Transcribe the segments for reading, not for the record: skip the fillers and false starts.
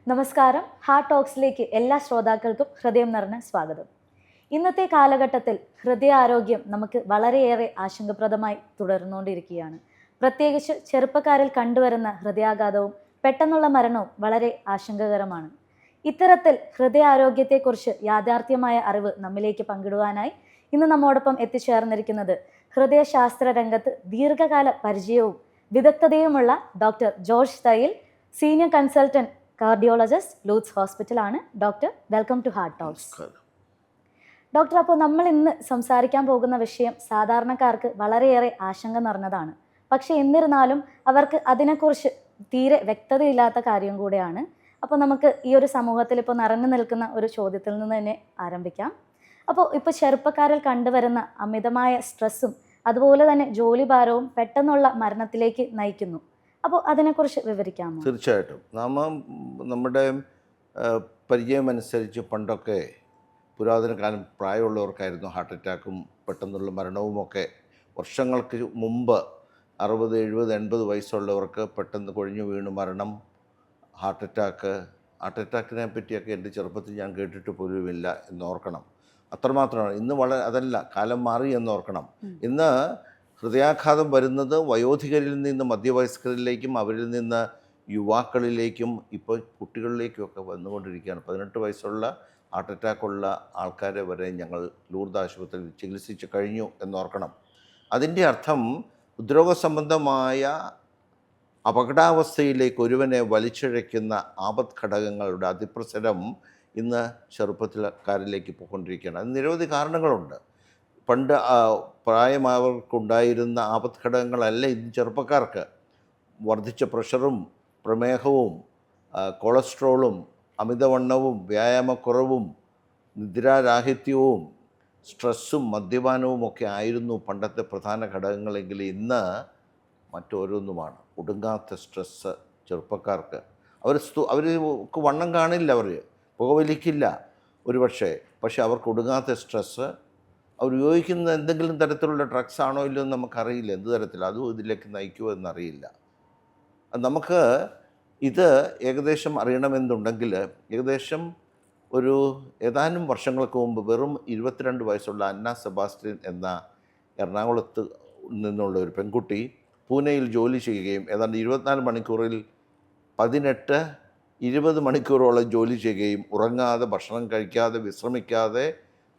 നമസ്കാരം. ഹാർട്ട് ടോക്സിലേക്ക് എല്ലാ ശ്രോതാക്കൾക്കും ഹൃദയം നിറഞ്ഞ സ്വാഗതം. ഇന്നത്തെ കാലഘട്ടത്തിൽ ഹൃദയാരോഗ്യം നമുക്ക് വളരെയേറെ ആശങ്കപ്രദമായി തുടർന്നുകൊണ്ടിരിക്കുകയാണ്. പ്രത്യേകിച്ച് ചെറുപ്പക്കാരിൽ കണ്ടുവരുന്ന ഹൃദയാഘാതവും പെട്ടെന്നുള്ള മരണവും വളരെ ആശങ്കകരമാണ്. ഇത്തരത്തിൽ ഹൃദയാരോഗ്യത്തെക്കുറിച്ച് യാഥാർത്ഥ്യമായ അറിവ് നമ്മിലേക്ക് പങ്കിടുവാനായി ഇന്ന് നമ്മോടൊപ്പം എത്തിച്ചേർന്നിരിക്കുന്നത് ഹൃദയശാസ്ത്ര രംഗത്ത് ദീർഘകാല പരിചയവും വിദഗ്ധതയുമുള്ള doctor George Thayyil, senior consultant cardiologist, Lourdes ഹോസ്പിറ്റലാണ്. Doctor, welcome to heart talks. Doctor, അപ്പോൾ നമ്മൾ ഇന്ന് സംസാരിക്കാൻ പോകുന്ന വിഷയം സാധാരണക്കാർക്ക് വളരെയേറെ ആശങ്ക നിറഞ്ഞതാണ്. പക്ഷെ എന്നിരുന്നാലും അവർക്ക് അതിനെക്കുറിച്ച് തീരെ വ്യക്തതയില്ലാത്ത കാര്യം കൂടെയാണ്. അപ്പോൾ നമുക്ക് ഈ ഒരു സമൂഹത്തിൽ ഇപ്പോൾ നിറഞ്ഞു നിൽക്കുന്ന ഒരു ചോദ്യത്തിൽ നിന്ന് തന്നെ ആരംഭിക്കാം. അപ്പോൾ ഇപ്പോൾ ചെറുപ്പക്കാരിൽ കണ്ടുവരുന്ന അമിതമായ സ്ട്രെസ്സും അതുപോലെ തന്നെ ജോലിഭാരവും പെട്ടെന്നുള്ള മരണത്തിലേക്ക് നയിക്കുന്നു. അപ്പോൾ അതിനെക്കുറിച്ച് വിവരിക്കാമോ? തീർച്ചയായിട്ടും. നമ്മുടെ പരിചയമനുസരിച്ച് പണ്ടൊക്കെ പുരാതന കാലം പ്രായമുള്ളവർക്കായിരുന്നു ഹാർട്ട് അറ്റാക്കും പെട്ടെന്നുള്ള മരണവുമൊക്കെ. വർഷങ്ങൾക്ക് മുമ്പ് 60, 70, 80 വയസ്സുള്ളവർക്ക് പെട്ടെന്ന് കൊഴിഞ്ഞു വീണ് മരണം, ഹാർട്ട് അറ്റാക്കിനെ പറ്റിയൊക്കെ എൻ്റെ ചെറുപ്പത്തിൽ ഞാൻ കേട്ടിട്ട് പോലുമില്ല എന്നോർക്കണം. അത്രമാത്രമാണ്. ഇന്ന് അതല്ല, കാലം മാറി എന്നോർക്കണം. ഇന്ന് ഹൃദയാഘാതം വരുന്നത് വയോധികരിൽ നിന്ന് മധ്യവയസ്കരിലേക്കും അവരിൽ നിന്ന് യുവാക്കളിലേക്കും ഇപ്പോൾ കുട്ടികളിലേക്കുമൊക്കെ വന്നുകൊണ്ടിരിക്കുകയാണ്. 18 വയസ്സുള്ള ഹാർട്ട് അറ്റാക്കുള്ള ആൾക്കാരെ വരെ ഞങ്ങൾ ലൂർദ് ആശുപത്രിയിൽ ചികിത്സിച്ച് കഴിഞ്ഞു എന്നോർക്കണം. അതിൻ്റെ അർത്ഥം ഉദ്രോഗസംബന്ധമായ അപകടാവസ്ഥയിലേക്ക് ഒരുവനെ വലിച്ചിഴയ്ക്കുന്ന ആപത് ഘടകങ്ങളുടെ അതിപ്രസരം ഇന്ന് ചെറുപ്പക്കാരിലേക്ക് പോയിക്കൊണ്ടിരിക്കുകയാണ്. അതിന് നിരവധി കാരണങ്ങളുണ്ട്. പണ്ട് പ്രായമായവർക്കുണ്ടായിരുന്ന ആപത് ഘടകങ്ങളല്ല ഇന്ന് ചെറുപ്പക്കാർക്ക്. വർദ്ധിച്ച പ്രഷറും പ്രമേഹവും കൊളസ്ട്രോളും അമിതവണ്ണവും വ്യായാമക്കുറവും നിദ്രാരാഹിത്യവും സ്ട്രെസ്സും മദ്യപാനവും ഒക്കെ ആയിരുന്നു പണ്ടത്തെ പ്രധാന ഘടകങ്ങളെങ്കിൽ ഇന്ന് മറ്റോരോന്നുമാണ്. ഒടുങ്ങാത്ത സ്ട്രെസ്സ് ചെറുപ്പക്കാർക്ക്. അവർക്ക് വണ്ണം കാണില്ല, അവർ പുകവലിക്കില്ല പക്ഷേ അവർക്ക് ഒടുങ്ങാത്ത സ്ട്രെസ്സ്. അവർ ഉപയോഗിക്കുന്ന എന്തെങ്കിലും തരത്തിലുള്ള ഡ്രഗ്സ് ആണോ ഇല്ലയോ എന്ന് നമുക്കറിയില്ല. എന്ത് തരത്തിൽ അതും ഇതിലേക്ക് നയിക്കുമോ എന്നറിയില്ല. നമുക്ക് ഇത് ഏകദേശം അറിയണമെന്നുണ്ടെങ്കിൽ ഏകദേശം ഏതാനും വർഷങ്ങൾക്ക് മുമ്പ് വെറും 22 വയസ്സുള്ള അന്ന സെബാസ്റ്റ്യൻ എന്ന എറണാകുളത്ത് നിന്നുള്ള ഒരു പെൺകുട്ടി പൂനെയിൽ ജോലി ചെയ്യുകയും ഏതാണ്ട് 24 മണിക്കൂറിൽ 18-20 മണിക്കൂറോളം ജോലി ചെയ്യുകയും ഉറങ്ങാതെ, ഭക്ഷണം കഴിക്കാതെ, വിശ്രമിക്കാതെ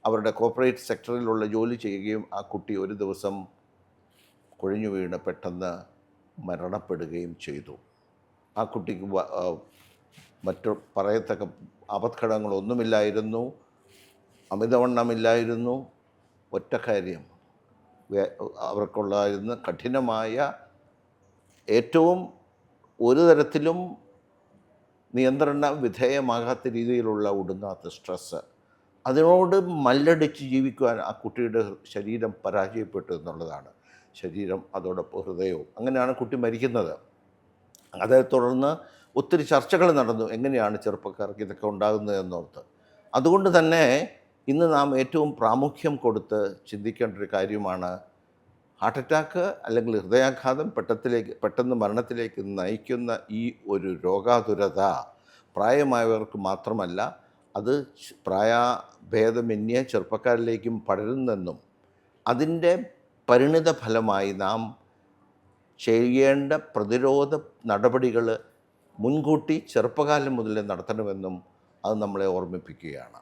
അവരുടെ കോർപ്പറേറ്റ് സെക്ടറിലുള്ള ജോലി ചെയ്യുകയും ആ കുട്ടി ഒരു ദിവസം കൊഴിഞ്ഞു വീണ് പെട്ടെന്ന് മരണപ്പെടുകയും ചെയ്തു. ആ കുട്ടിക്ക് മറ്റു പറയത്തക്ക അപകടങ്ങളൊന്നുമില്ലായിരുന്നു, അമിതവണ്ണമില്ലായിരുന്നു. ഒറ്റ കാര്യം, അവർക്കുള്ളായിരുന്ന കഠിനമായ, ഏറ്റവും ഒരു തരത്തിലും നിയന്ത്രണ വിധേയമാകാത്ത രീതിയിലുള്ള ഒടുങ്ങാത്ത സ്ട്രെസ്സ്. അതിനോട് മല്ലടിച്ച് ജീവിക്കുവാൻ ആ കുട്ടിയുടെ ശരീരം പരാജയപ്പെട്ടു എന്നുള്ളതാണ്. ശരീരം അതോടൊപ്പം ഹൃദയവും. അങ്ങനെയാണ് കുട്ടി മരിക്കുന്നത്. അതേ തുടർന്ന് ഒത്തിരി ചർച്ചകൾ നടന്നു, എങ്ങനെയാണ് ചെറുപ്പക്കാർക്ക് ഇതൊക്കെ ഉണ്ടാകുന്നത് എന്നോർത്ത്. അതുകൊണ്ട് തന്നെ ഇന്ന് നാം ഏറ്റവും പ്രാമുഖ്യം കൊടുത്ത് ചിന്തിക്കേണ്ട ഒരു കാര്യമാണ് ഹാർട്ട് അറ്റാക്ക് അല്ലെങ്കിൽ ഹൃദയാഘാതം പെട്ടെന്ന് മരണത്തിലേക്ക് നയിക്കുന്ന ഈ ഒരു രോഗാതുരത പ്രായമായവർക്ക് മാത്രമല്ല, അത് പ്രായഭേദമന്യേ ചെറുപ്പക്കാരിലേക്കും പടരുന്നെന്നും അതിൻ്റെ പരിണിത ഫലമായി നാം ചെയ്യേണ്ട പ്രതിരോധ നടപടികൾ മുൻകൂട്ടി ചെറുപ്പകാലം മുതലേ നടത്തണമെന്നും അത് നമ്മളെ ഓർമ്മിപ്പിക്കുകയാണ്.